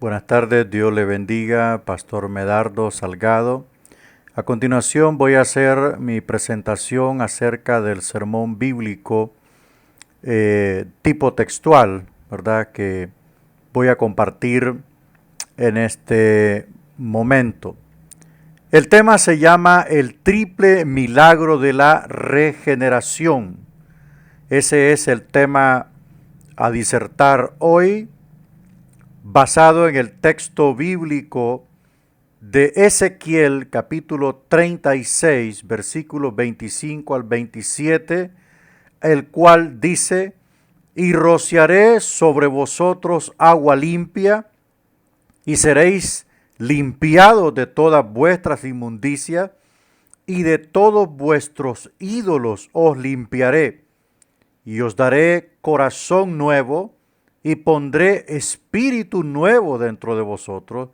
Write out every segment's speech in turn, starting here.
Buenas tardes, Dios le bendiga, Pastor Medardo Salgado. A continuación voy a hacer mi presentación acerca del sermón bíblico tipo textual, ¿verdad? Que voy a compartir en este momento. El tema se llama el triple milagro de la regeneración. Ese es el tema a disertar hoy, basado en el texto bíblico de Ezequiel capítulo 36, versículos 25 al 27, el cual dice: y rociaré sobre vosotros agua limpia, y seréis limpiados de todas vuestras inmundicias, y de todos vuestros ídolos os limpiaré, y os daré corazón nuevo, y pondré espíritu nuevo dentro de vosotros,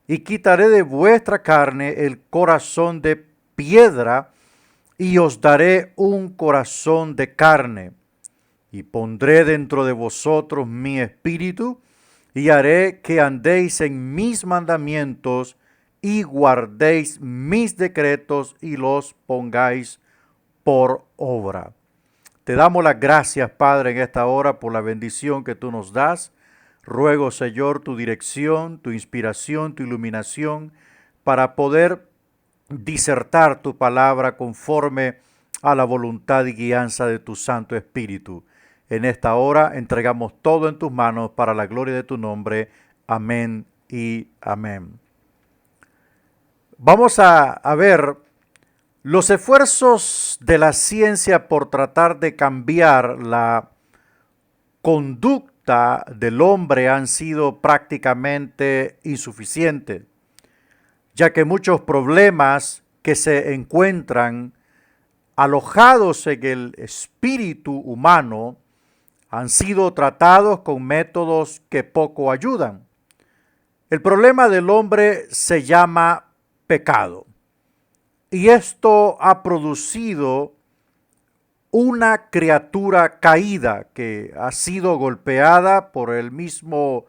y quitaré de vuestra carne el corazón de piedra, y os daré un corazón de carne, y pondré dentro de vosotros mi espíritu, y haré que andéis en mis mandamientos, y guardéis mis decretos, y los pongáis por obra. Te damos las gracias, Padre, en esta hora por la bendición que tú nos das. Ruego, Señor, tu dirección, tu inspiración, tu iluminación para poder disertar tu palabra conforme a la voluntad y guianza de tu Santo Espíritu. En esta hora entregamos todo en tus manos para la gloria de tu nombre. Amén y amén. Vamos a ver los esfuerzos de la ciencia por tratar de cambiar la conducta del hombre han sido prácticamente insuficientes, ya que muchos problemas que se encuentran alojados en el espíritu humano han sido tratados con métodos que poco ayudan. El problema del hombre se llama pecado. Y esto ha producido una criatura caída que ha sido golpeada por el mismo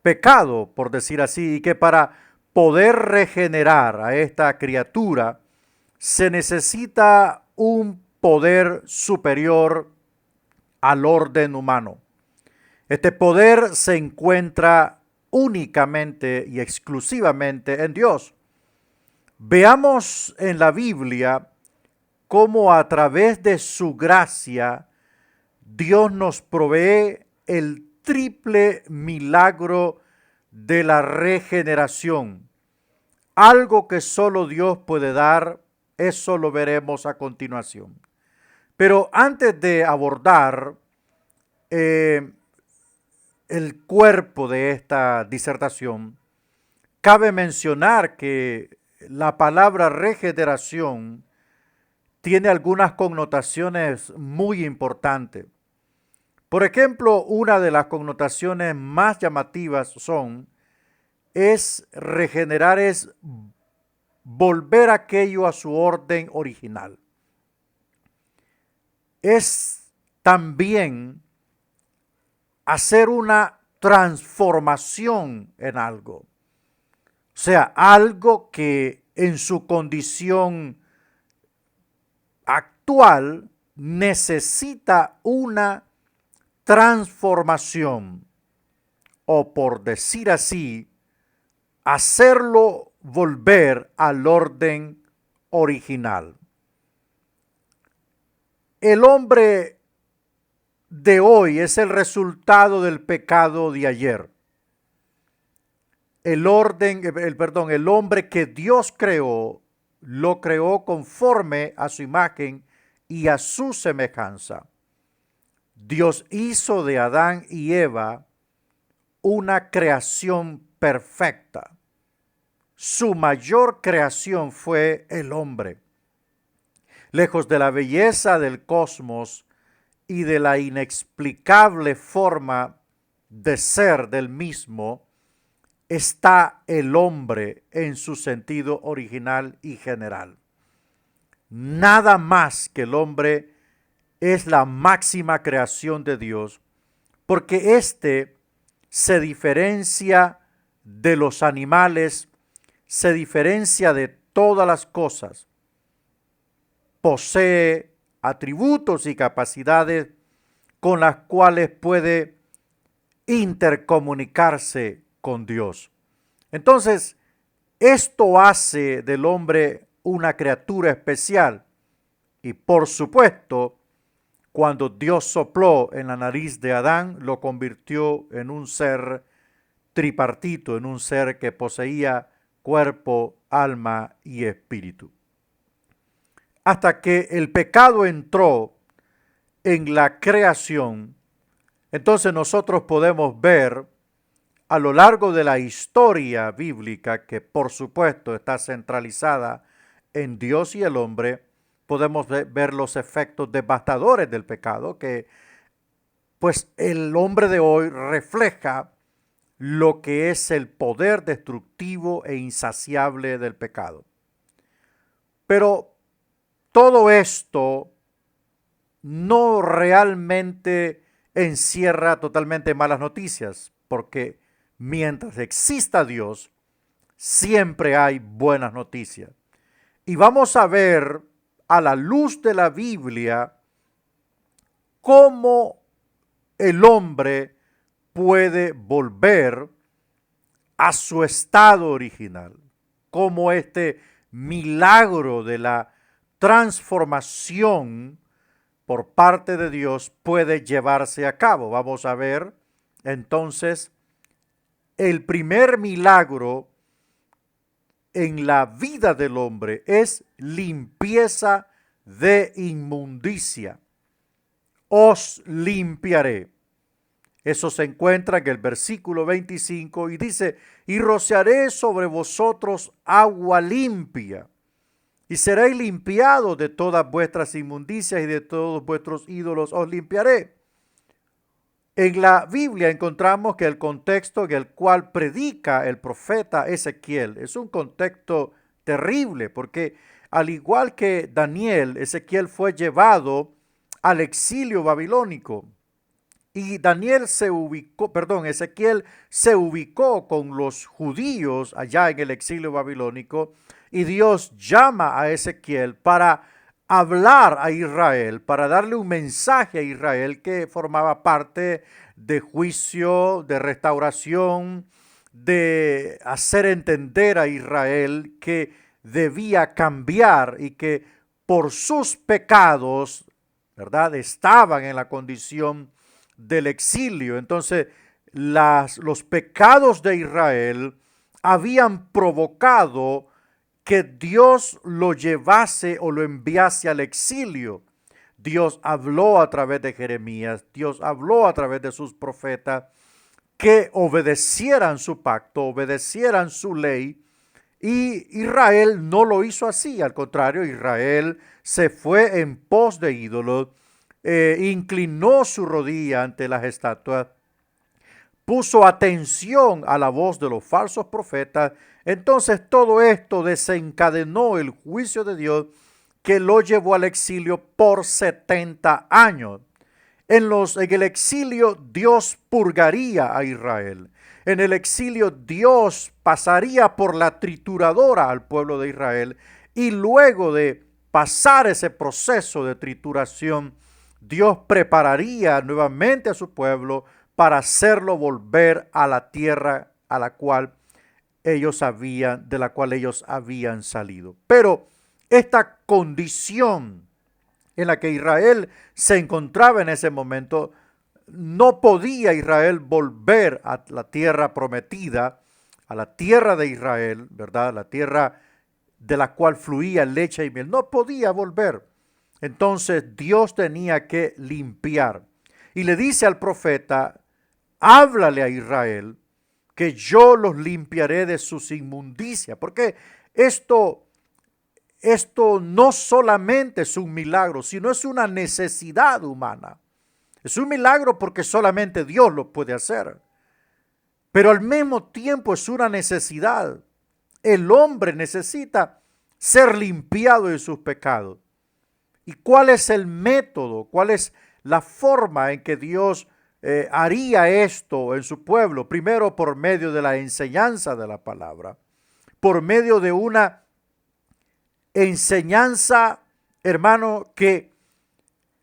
pecado, por decir así, y que para poder regenerar a esta criatura se necesita un poder superior al orden humano. Este poder se encuentra únicamente y exclusivamente en Dios. Veamos en la Biblia cómo a través de su gracia Dios nos provee el triple milagro de la regeneración. Algo que solo Dios puede dar, eso lo veremos a continuación. Pero antes de abordar el cuerpo de esta disertación, cabe mencionar que la palabra regeneración tiene algunas connotaciones muy importantes. Por ejemplo, una de las connotaciones más llamativas es regenerar, es volver aquello a su orden original. Es también hacer una transformación en algo. O sea, algo que en su condición actual necesita una transformación, o por decir así, hacerlo volver al orden original. El hombre de hoy es el resultado del pecado de ayer. El hombre que Dios creó, lo creó conforme a su imagen y a su semejanza. Dios hizo de Adán y Eva una creación perfecta. Su mayor creación fue el hombre. Lejos de la belleza del cosmos y de la inexplicable forma de ser del mismo, está el hombre en su sentido original y general. Nada más que el hombre es la máxima creación de Dios, porque éste se diferencia de los animales, se diferencia de todas las cosas. Posee atributos y capacidades con las cuales puede intercomunicarse con Dios. Entonces, esto hace del hombre una criatura especial. Y por supuesto, cuando Dios sopló en la nariz de Adán, lo convirtió en un ser tripartito, en un ser que poseía cuerpo, alma y espíritu. Hasta que el pecado entró en la creación, entonces nosotros podemos ver a lo largo de la historia bíblica, que por supuesto está centralizada en Dios y el hombre, podemos ver los efectos devastadores del pecado, que pues el hombre de hoy refleja lo que es el poder destructivo e insaciable del pecado. Pero todo esto no realmente encierra totalmente malas noticias, porque mientras exista Dios, siempre hay buenas noticias. Y vamos a ver a la luz de la Biblia cómo el hombre puede volver a su estado original, cómo este milagro de la transformación por parte de Dios puede llevarse a cabo. Vamos a ver entonces el primer milagro en la vida del hombre es limpieza de inmundicia. Os limpiaré. Eso se encuentra en el versículo 25 y dice, y rociaré sobre vosotros agua limpia, y seréis limpiados de todas vuestras inmundicias y de todos vuestros ídolos os limpiaré. En la Biblia encontramos que el contexto en el cual predica el profeta Ezequiel es un contexto terrible, porque al igual que Daniel, Ezequiel fue llevado al exilio babilónico. Y Ezequiel se ubicó con los judíos allá en el exilio babilónico, y Dios llama a Ezequiel para hablar a Israel, para darle un mensaje a Israel que formaba parte de juicio, de restauración, de hacer entender a Israel que debía cambiar y que por sus pecados, ¿verdad?, estaban en la condición del exilio. Entonces, los pecados de Israel habían provocado que Dios lo llevase o lo enviase al exilio. Dios habló a través de Jeremías, Dios habló a través de sus profetas que obedecieran su pacto, obedecieran su ley, y Israel no lo hizo así. Al contrario, Israel se fue en pos de ídolos, inclinó su rodilla ante las estatuas, puso atención a la voz de los falsos profetas. Entonces todo esto desencadenó el juicio de Dios, que lo llevó al exilio por 70 años. En el exilio Dios purgaría a Israel. En el exilio Dios pasaría por la trituradora al pueblo de Israel, y luego de pasar ese proceso de trituración, Dios prepararía nuevamente a su pueblo para hacerlo volver a la tierra de la cual ellos habían salido. Pero esta condición en la que Israel se encontraba en ese momento, no podía Israel volver a la tierra prometida, a la tierra de Israel, ¿verdad? La tierra de la cual fluía leche y miel. No podía volver. Entonces Dios tenía que limpiar. Y le dice al profeta, háblale a Israel que yo los limpiaré de sus inmundicias. Porque esto no solamente es un milagro, sino es una necesidad humana. Es un milagro porque solamente Dios lo puede hacer. Pero al mismo tiempo es una necesidad. El hombre necesita ser limpiado de sus pecados. ¿Y cuál es el método? ¿Cuál es la forma en que Dios haría esto en su pueblo, primero por medio de la enseñanza de la palabra, por medio de una enseñanza, hermano, que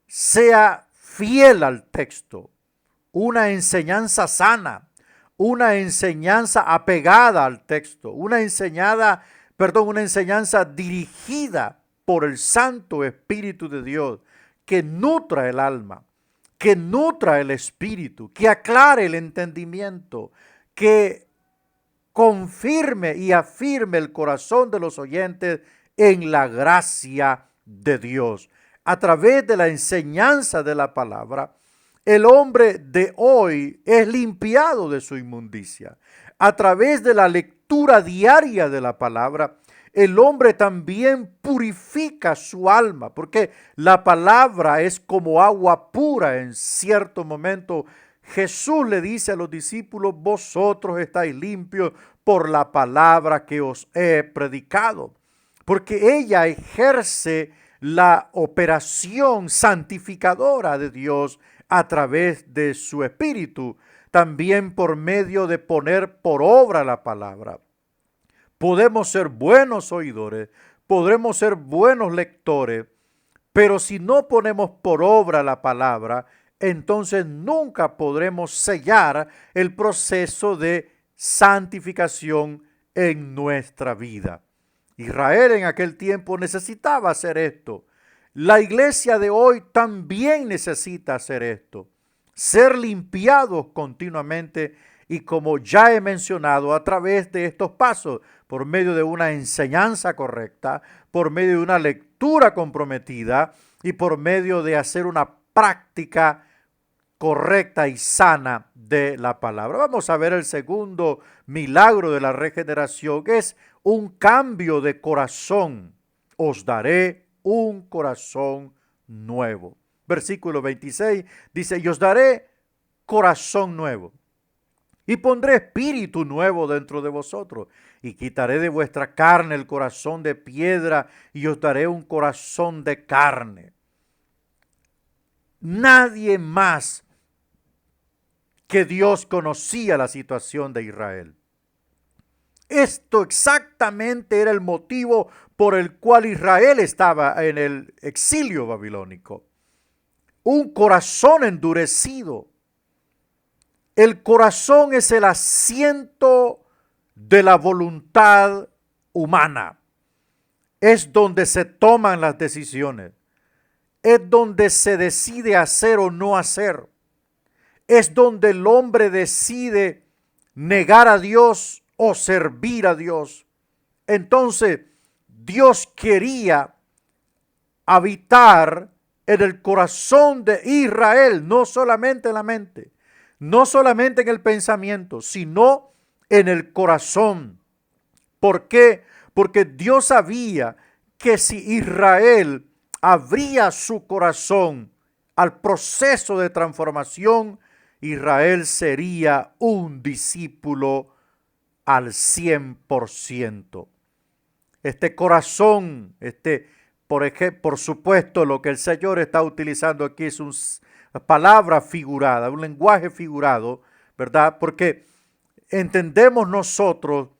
sea fiel al texto, una enseñanza sana, una enseñanza apegada al texto, una enseñanza dirigida por el Santo Espíritu de Dios, que nutra el alma, que nutra el espíritu, que aclare el entendimiento, que confirme y afirme el corazón de los oyentes en la gracia de Dios. A través de la enseñanza de la palabra, el hombre de hoy es limpiado de su inmundicia. A través de la lectura diaria de la palabra, el hombre también purifica su alma, porque la palabra es como agua pura. En cierto momento Jesús le dice a los discípulos: vosotros estáis limpios por la palabra que os he predicado, porque ella ejerce la operación santificadora de Dios a través de su Espíritu, también por medio de poner por obra la palabra. Podemos ser buenos oidores, podremos ser buenos lectores, pero si no ponemos por obra la palabra, entonces nunca podremos sellar el proceso de santificación en nuestra vida. Israel en aquel tiempo necesitaba hacer esto. La iglesia de hoy también necesita hacer esto. Ser limpiados continuamente, y como ya he mencionado, a través de estos pasos, por medio de una enseñanza correcta, por medio de una lectura comprometida y por medio de hacer una práctica correcta y sana de la palabra. Vamos a ver el segundo milagro de la regeneración, que es un cambio de corazón. Os daré un corazón nuevo. Versículo 26 dice: y os daré corazón nuevo, y pondré espíritu nuevo dentro de vosotros, y quitaré de vuestra carne el corazón de piedra, y os daré un corazón de carne. Nadie más que Dios conocía la situación de Israel. Esto exactamente era el motivo por el cual Israel estaba en el exilio babilónico. Un corazón endurecido. El corazón es el asiento de la voluntad humana. Es donde se toman las decisiones. Es donde se decide hacer o no hacer. Es donde el hombre decide negar a Dios o servir a Dios. Entonces, Dios quería habitar en el corazón de Israel, no solamente en la mente, no solamente en el pensamiento, sino en el corazón. ¿Por qué? Porque Dios sabía que si Israel abría su corazón al proceso de transformación, Israel sería un discípulo al 100%. Este corazón, por supuesto, lo que el Señor está utilizando aquí es una palabra figurada, un lenguaje figurado, ¿verdad? Porque entendemos nosotros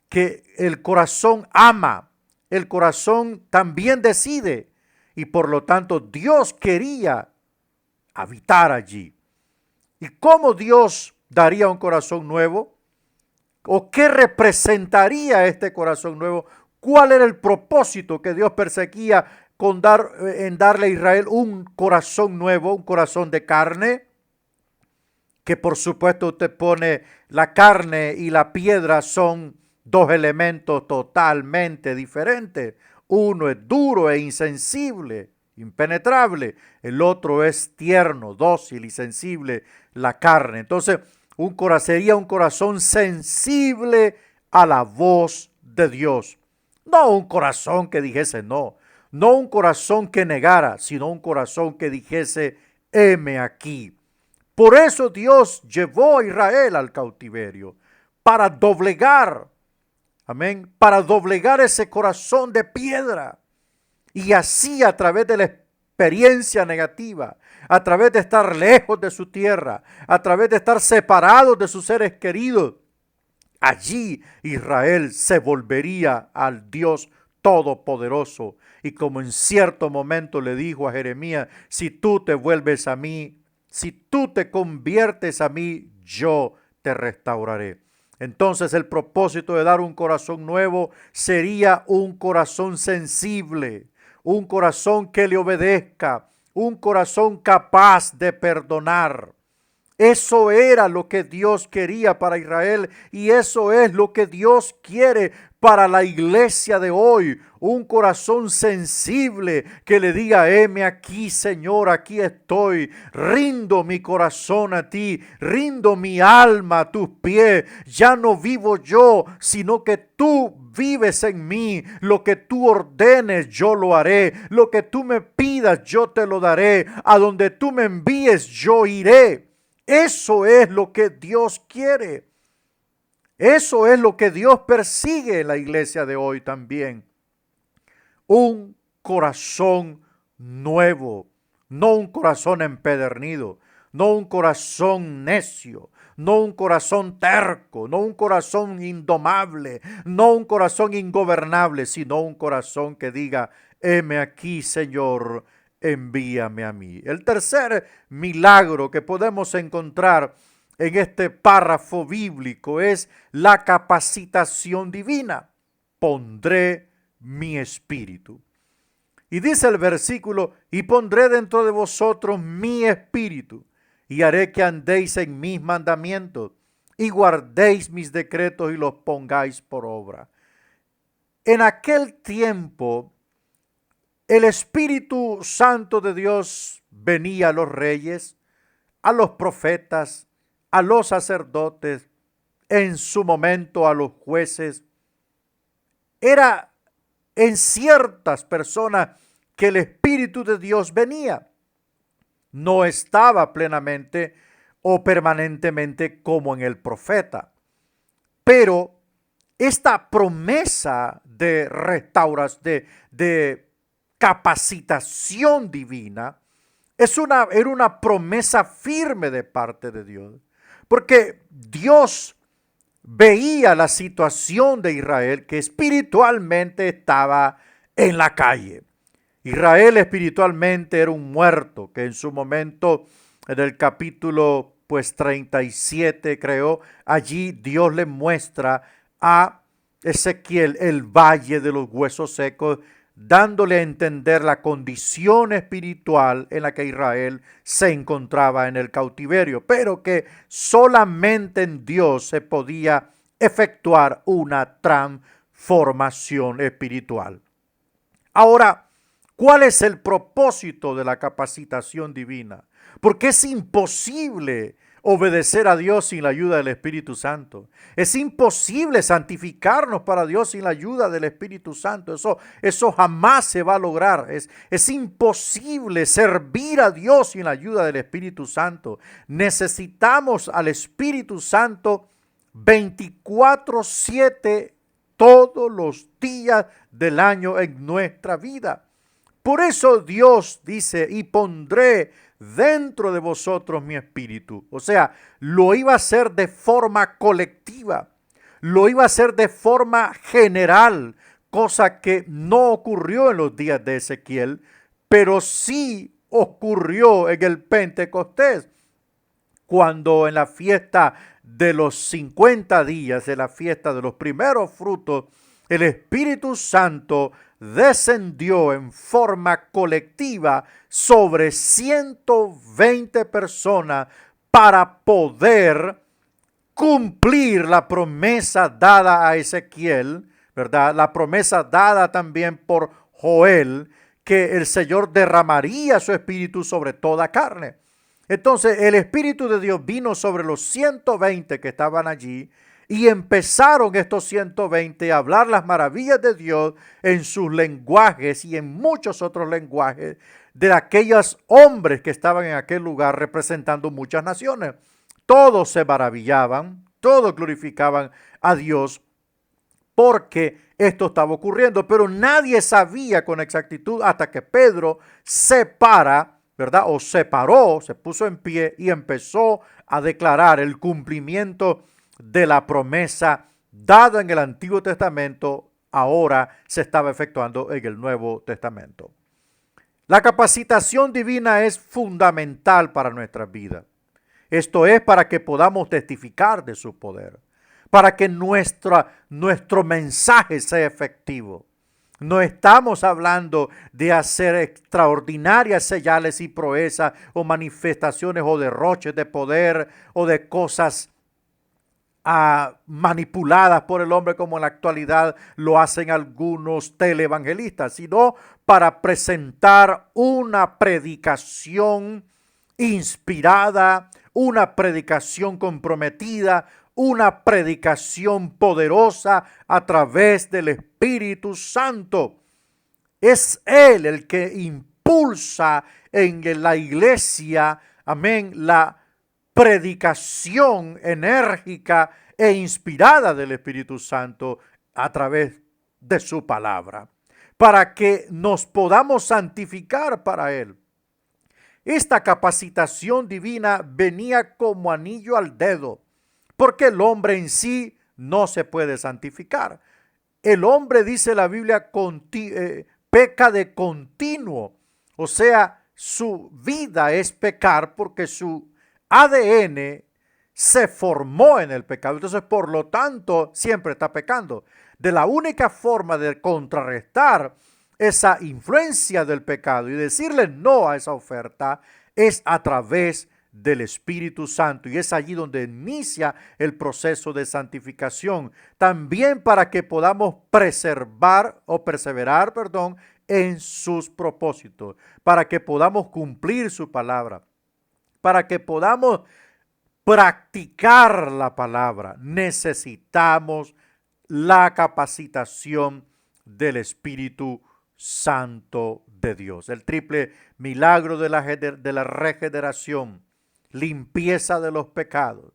que el corazón ama, el corazón también decide, y por lo tanto Dios quería habitar allí. ¿Y cómo Dios daría un corazón nuevo? ¿O qué representaría este corazón nuevo? ¿Cuál era el propósito que Dios perseguía en darle a Israel un corazón nuevo, un corazón de carne? Que por supuesto usted pone la carne y la piedra, son dos elementos totalmente diferentes. Uno es duro e insensible, impenetrable. El otro es tierno, dócil y sensible, la carne. Entonces, sería un corazón sensible a la voz de Dios. No un corazón que dijese no. No un corazón que negara, sino un corazón que dijese: heme aquí. Por eso Dios llevó a Israel al cautiverio, para doblegar, para doblegar ese corazón de piedra. Y así, a través del experiencia negativa, a través de estar lejos de su tierra, a través de estar separados de sus seres queridos, allí Israel se volvería al Dios Todopoderoso. Y como en cierto momento le dijo a Jeremías, si tú te vuelves a mí, si tú te conviertes a mí, yo te restauraré. Entonces el propósito de dar un corazón nuevo sería un corazón sensible, un corazón que le obedezca, un corazón capaz de perdonar. Eso era lo que Dios quería para Israel y eso es lo que Dios quiere para la iglesia de hoy. Un corazón sensible que le diga, heme aquí, Señor, aquí estoy. Rindo mi corazón a ti, rindo mi alma a tus pies. Ya no vivo yo, sino que tú vives en mí. Lo que tú ordenes, yo lo haré. Lo que tú me pidas, yo te lo daré. A donde tú me envíes, yo iré. Eso es lo que Dios quiere. Eso es lo que Dios persigue en la iglesia de hoy también. Un corazón nuevo, no un corazón empedernido, no un corazón necio, no un corazón terco, no un corazón indomable, no un corazón ingobernable, sino un corazón que diga, heme aquí, Señor, envíame a mí. El tercer milagro que podemos encontrar en este párrafo bíblico es la capacitación divina. Pondré mi espíritu. Y dice el versículo, y pondré dentro de vosotros mi espíritu, y haré que andéis en mis mandamientos, y guardéis mis decretos y los pongáis por obra. En aquel tiempo, el Espíritu Santo de Dios venía a los reyes, a los profetas, a los sacerdotes, en su momento a los jueces. Era en ciertas personas que el Espíritu de Dios venía. No estaba plenamente o permanentemente como en el profeta. Pero esta promesa de restauración, de capacitación divina, era una promesa firme de parte de Dios. Porque Dios veía la situación de Israel que espiritualmente estaba en la calle. Israel espiritualmente era un muerto que en su momento, en el capítulo 37 creo, allí Dios le muestra a Ezequiel el valle de los huesos secos, dándole a entender la condición espiritual en la que Israel se encontraba en el cautiverio, pero que solamente en Dios se podía efectuar una transformación espiritual. Ahora, ¿cuál es el propósito de la capacitación divina? Porque es imposible obedecer a Dios sin la ayuda del Espíritu Santo. Es imposible santificarnos para Dios sin la ayuda del Espíritu Santo. Eso jamás se va a lograr. Es imposible servir a Dios sin la ayuda del Espíritu Santo. Necesitamos al Espíritu Santo 24/7 todos los días del año en nuestra vida. Por eso Dios dice, y pondré dentro de vosotros mi espíritu. O sea, lo iba a hacer de forma colectiva, lo iba a hacer de forma general, cosa que no ocurrió en los días de Ezequiel, pero sí ocurrió en el Pentecostés, cuando en la fiesta de los 50 días, de la fiesta de los primeros frutos, el Espíritu Santo descendió en forma colectiva sobre 120 personas para poder cumplir la promesa dada a Ezequiel, ¿verdad? La promesa dada también por Joel, que el Señor derramaría su espíritu sobre toda carne. Entonces el Espíritu de Dios vino sobre los 120 que estaban allí y empezaron estos 120 a hablar las maravillas de Dios en sus lenguajes y en muchos otros lenguajes de aquellos hombres que estaban en aquel lugar representando muchas naciones. Todos se maravillaban, todos glorificaban a Dios porque esto estaba ocurriendo, pero nadie sabía con exactitud hasta que Pedro se para, ¿verdad? O se paró, se puso en pie y empezó a declarar el cumplimiento de la promesa dada en el Antiguo Testamento, ahora se estaba efectuando en el Nuevo Testamento. La capacitación divina es fundamental para nuestra vida. Esto es para que podamos testificar de su poder, para que nuestro mensaje sea efectivo. No estamos hablando de hacer extraordinarias señales y proezas o manifestaciones o derroches de poder o de cosas manipuladas por el hombre como en la actualidad lo hacen algunos televangelistas, sino para presentar una predicación inspirada, una predicación comprometida, una predicación poderosa a través del Espíritu Santo. Es Él el que impulsa en la iglesia, amén, la predicación enérgica e inspirada del Espíritu Santo a través de su palabra, para que nos podamos santificar para Él. Esta capacitación divina venía como anillo al dedo, porque el hombre en sí no se puede santificar. El hombre, dice la Biblia, peca de continuo, o sea, su vida es pecar porque su ADN se formó en el pecado. Entonces, por lo tanto, siempre está pecando. De la única forma de contrarrestar esa influencia del pecado y decirle no a esa oferta es a través del Espíritu Santo, y es allí donde inicia el proceso de santificación, también para que podamos perseverar, en sus propósitos, para que podamos cumplir su palabra, para que podamos practicar la palabra. Necesitamos la capacitación del Espíritu Santo de Dios. El triple milagro de la regeneración, limpieza de los pecados,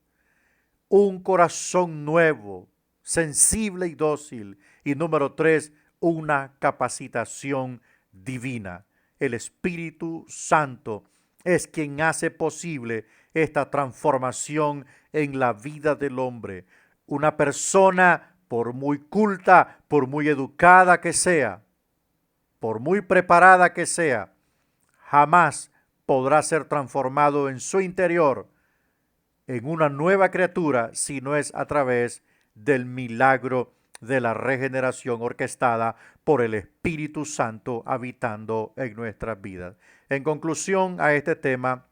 un corazón nuevo, sensible y dócil. Y número 3, una capacitación divina. El Espíritu Santo es quien hace posible esta transformación en la vida del hombre. Una persona, por muy culta, por muy educada que sea, por muy preparada que sea, jamás podrá ser transformado en su interior en una nueva criatura si no es a través del milagro de la regeneración orquestada por el Espíritu Santo habitando en nuestras vidas. En conclusión a este tema,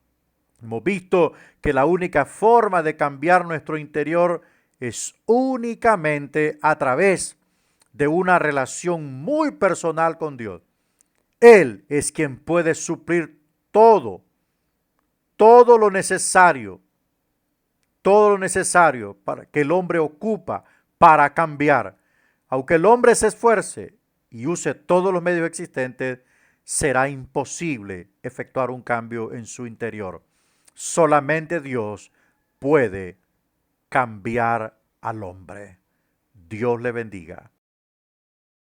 hemos visto que la única forma de cambiar nuestro interior es únicamente a través de una relación muy personal con Dios. Él es quien puede suplir todo lo necesario para que el hombre ocupa para cambiar. Aunque el hombre se esfuerce y use todos los medios existentes, será imposible efectuar un cambio en su interior. Solamente Dios puede cambiar al hombre. Dios le bendiga.